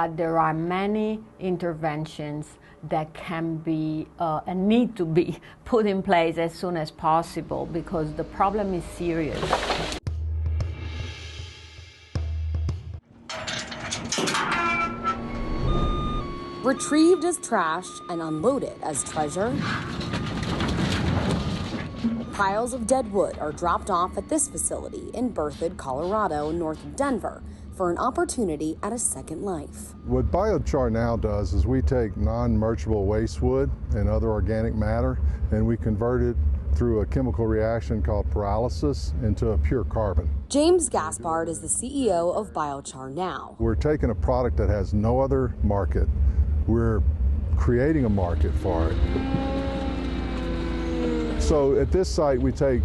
There are many interventions that can be and need to be put in place as soon as possible because the problem is serious. Retrieved as trash and unloaded as treasure, piles of dead wood are dropped off at this facility in Berthoud, Colorado, north of Denver, for an opportunity at a second life. What Biochar now does is we take non-merchantable waste wood and other organic matter and we convert it through a chemical reaction called pyrolysis into a pure carbon. James Gaspard is the CEO of Biochar now. We're taking a product that has no other market. We're creating a market for it. So at this site we take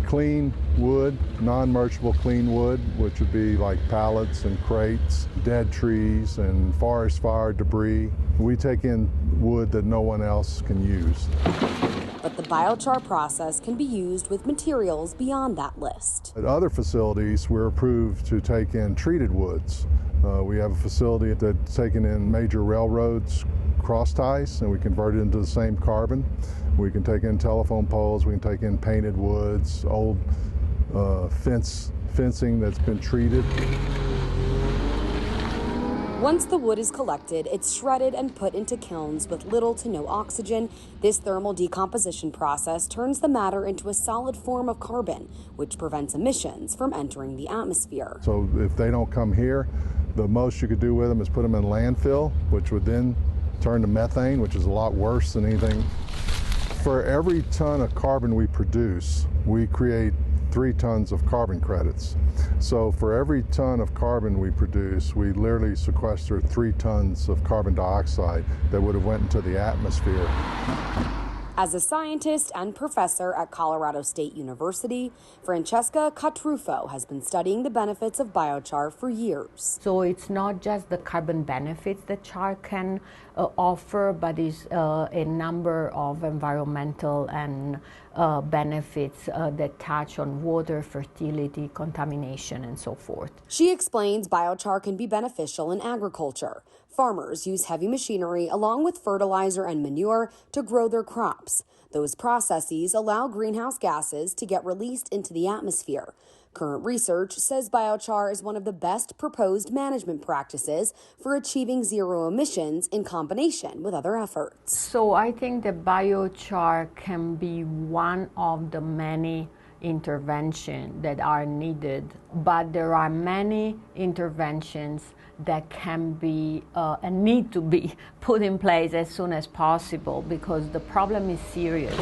clean wood, non-merchantable clean wood, which would be like pallets and crates, dead trees and forest fire debris. We take in wood that no one else can use. But the biochar process can be used with materials beyond that list. At other facilities, we're approved to take in treated woods. We have a facility that's taken in major railroads cross ties and we convert it into the same carbon. We can take in telephone poles, we can take in painted woods, old fencing that's been treated. Once the wood is collected, it's shredded and put into kilns with little to no oxygen. This thermal decomposition process turns the matter into a solid form of carbon, which prevents emissions from entering the atmosphere. So if they don't come here, the most you could do with them is put them in landfill, which would then turn to methane, which is a lot worse than anything. For every ton of carbon we produce, we create 3 tons of carbon credits. So for every ton of carbon we produce, we literally sequester 3 tons of carbon dioxide that would have went into the atmosphere. As a scientist and professor at Colorado State University, Francesca Catrufo has been studying the benefits of biochar for years. So it's not just the carbon benefits that char can offer, but it's a number of environmental and benefits that touch on water, fertility, contamination, and so forth. She explains biochar can be beneficial in agriculture. Farmers use heavy machinery along with fertilizer and manure to grow their crops. Those processes allow greenhouse gases to get released into the atmosphere. Current research says biochar is one of the best proposed management practices for achieving zero emissions in combination with other efforts. So I think that biochar can be one of the many interventions that are needed, but there are many interventions that can be and need to be put in place as soon as possible because the problem is serious.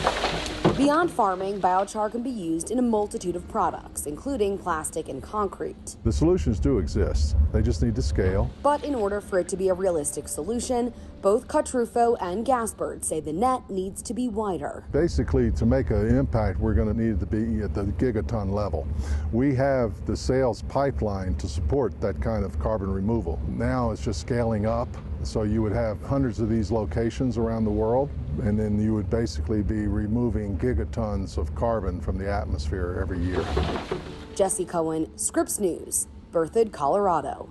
Beyond farming, biochar can be used in a multitude of products, including plastic and concrete. The solutions do exist. They just need to scale. But in order for it to be a realistic solution, both Catrufo and Gaspard say the net needs to be wider. Basically, to make an impact, we're going to need to be at the gigaton level. We have the sales pipeline to support that kind of carbon removal. Now it's just scaling up. So you would have hundreds of these locations around the world, and then you would basically be removing gigatons of carbon from the atmosphere every year. Jessie Cohen, Scripps News, Berthoud, Colorado.